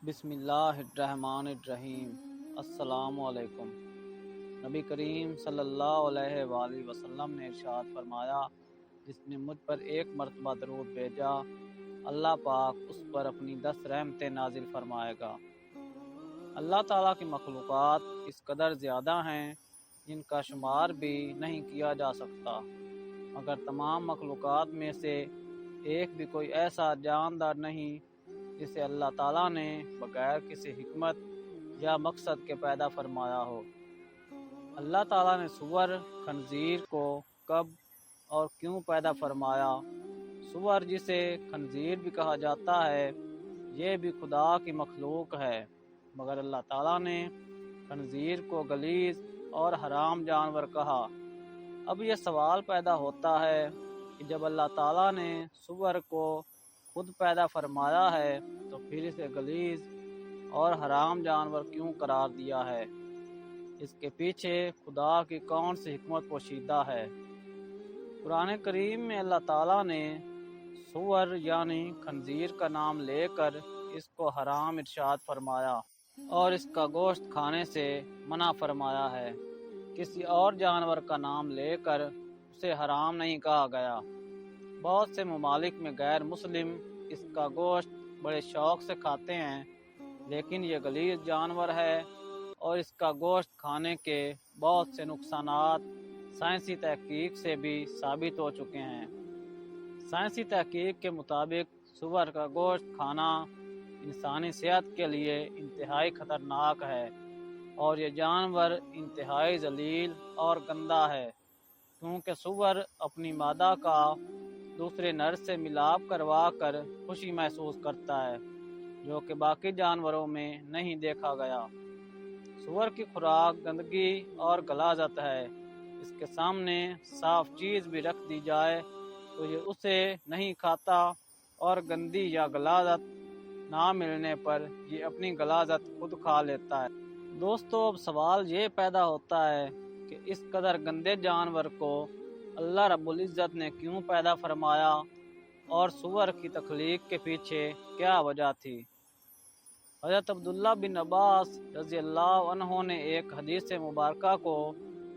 بسم اللہ الرحمن الرحیم۔ السلام علیکم۔ نبی کریم صلی اللہ علیہ وآلہ وسلم نے ارشاد فرمایا، جس نے مجھ پر ایک مرتبہ درود بھیجا، اللہ پاک اس پر اپنی 10 رحمتیں نازل فرمائے گا۔ اللہ تعالیٰ کی مخلوقات اس قدر زیادہ ہیں جن کا شمار بھی نہیں کیا جا سکتا، مگر تمام مخلوقات میں سے ایک بھی کوئی ایسا جاندار نہیں جسے اللہ تعالیٰ نے بغیر کسی حکمت یا مقصد کے پیدا فرمایا ہو۔ اللہ تعالیٰ نے سور، خنزیر کو کب اور کیوں پیدا فرمایا؟ سور، جسے خنزیر بھی کہا جاتا ہے، یہ بھی خدا کی مخلوق ہے، مگر اللہ تعالیٰ نے خنزیر کو غلیظ اور حرام جانور کہا۔ اب یہ سوال پیدا ہوتا ہے کہ جب اللہ تعالیٰ نے سور کو خود پیدا فرمایا ہے تو پھر اسے غلیظ اور حرام جانور کیوں قرار دیا ہے؟ اس کے پیچھے خدا کی کون سی حکمت پوشیدہ ہے؟ قرآن کریم میں اللہ تعالیٰ نے سور یعنی خنزیر کا نام لے کر اس کو حرام ارشاد فرمایا اور اس کا گوشت کھانے سے منع فرمایا ہے۔ کسی اور جانور کا نام لے کر اسے حرام نہیں کہا گیا۔ بہت سے ممالک میں غیر مسلم اس کا گوشت بڑے شوق سے کھاتے ہیں، لیکن یہ غلیظ جانور ہے اور اس کا گوشت کھانے کے بہت سے نقصانات سائنسی تحقیق سے بھی ثابت ہو چکے ہیں۔ سائنسی تحقیق کے مطابق سور کا گوشت کھانا انسانی صحت کے لیے انتہائی خطرناک ہے اور یہ جانور انتہائی ذلیل اور گندا ہے، کیونکہ سور اپنی مادہ کا دوسرے نر سے ملاپ کروا کر خوشی محسوس کرتا ہے، جو کہ باقی جانوروں میں نہیں دیکھا گیا۔ سور کی خوراک گندگی اور غلاظت ہے۔ اس کے سامنے صاف چیز بھی رکھ دی جائے تو یہ اسے نہیں کھاتا اور گندی یا غلاظت نہ ملنے پر یہ اپنی غلاظت خود کھا لیتا ہے۔ دوستو، اب سوال یہ پیدا ہوتا ہے کہ اس قدر گندے جانور کو اللہ رب العزت نے کیوں پیدا فرمایا اور سور کی تخلیق کے پیچھے کیا وجہ تھی؟ حضرت عبداللہ بن عباس رضی اللہ عنہ نے ایک حدیث مبارکہ کو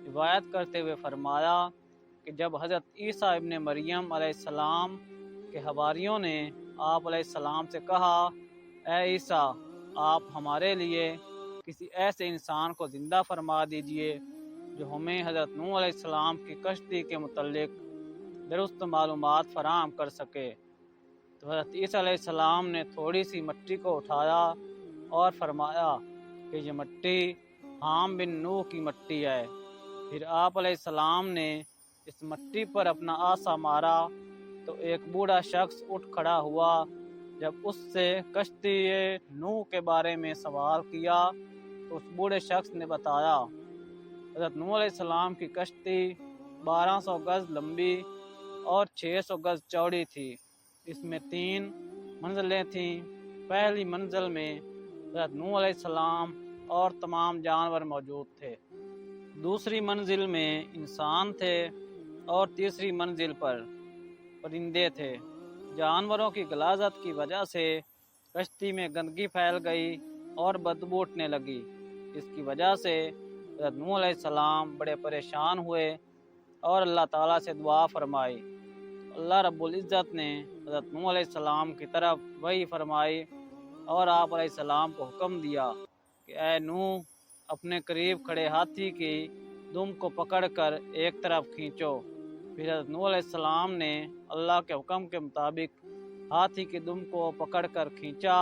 روایت کرتے ہوئے فرمایا کہ جب حضرت عیسیٰ ابن مریم علیہ السلام کے حواریوں نے آپ علیہ السلام سے کہا، اے عیسیٰ، آپ ہمارے لیے کسی ایسے انسان کو زندہ فرما دیجئے جو ہمیں حضرت نوح علیہ السلام کی کشتی کے متعلق درست معلومات فراہم کر سکے، تو حضرت عیسیٰ علیہ السلام نے تھوڑی سی مٹی کو اٹھایا اور فرمایا کہ یہ مٹی حام بن نوح کی مٹی ہے۔ پھر آپ علیہ السلام نے اس مٹی پر اپنا عصا مارا تو ایک بوڑھا شخص اٹھ کھڑا ہوا۔ جب اس سے کشتی نوح کے بارے میں سوال کیا تو اس بوڑھے شخص نے بتایا، حضرت نوح علیہ السلام کی کشتی 1200 گز لمبی اور 600 گز چوڑی تھی۔ اس میں 3 منزلیں تھیں۔ پہلی منزل میں حضرت نوح علیہ السلام اور تمام جانور موجود تھے، دوسری منزل میں انسان تھے اور تیسری منزل پر پرندے تھے۔ جانوروں کی غلاظت کی وجہ سے کشتی میں گندگی پھیل گئی اور بدبو اٹھنے لگی۔ اس کی وجہ سے حضرت نوح علیہ السلام بڑے پریشان ہوئے اور اللہ تعالیٰ سے دعا فرمائی۔ اللہ رب العزت نے حضرت نوح علیہ السلام کی طرف وحی فرمائی اور آپ علیہ السلام کو حکم دیا کہ اے نوح، اپنے قریب کھڑے ہاتھی کی دم کو پکڑ کر ایک طرف کھینچو۔ پھر حضرت نوح علیہ السلام نے اللہ کے حکم کے مطابق ہاتھی کی دم کو پکڑ کر کھینچا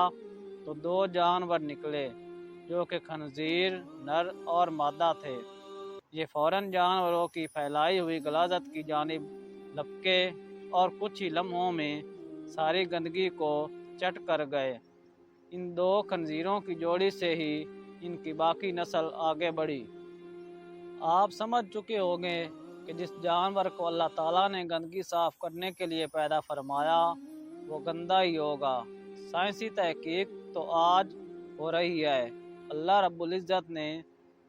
تو 2 جانور نکلے جو کہ خنزیر نر اور مادہ تھے۔ یہ فوراً جانوروں کی پھیلائی ہوئی غلاظت کی جانب لپکے اور کچھ ہی لمحوں میں ساری گندگی کو چٹ کر گئے۔ ان 2 خنزیروں کی جوڑی سے ہی ان کی باقی نسل آگے بڑھی۔ آپ سمجھ چکے ہوں گے کہ جس جانور کو اللہ تعالیٰ نے گندگی صاف کرنے کے لیے پیدا فرمایا وہ گندا ہی ہوگا۔ سائنسی تحقیق تو آج ہو رہی ہے۔ اللہ رب العزت نے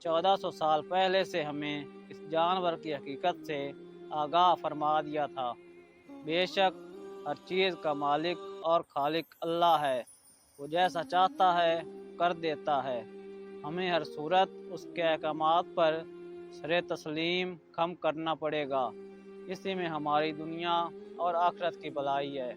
1400 سال پہلے سے ہمیں اس جانور کی حقیقت سے آگاہ فرما دیا تھا۔ بے شک ہر چیز کا مالک اور خالق اللہ ہے۔ وہ جیسا چاہتا ہے کر دیتا ہے۔ ہمیں ہر صورت اس کے احکامات پر سر تسلیم خم کرنا پڑے گا، اسی میں ہماری دنیا اور آخرت کی بھلائی ہے۔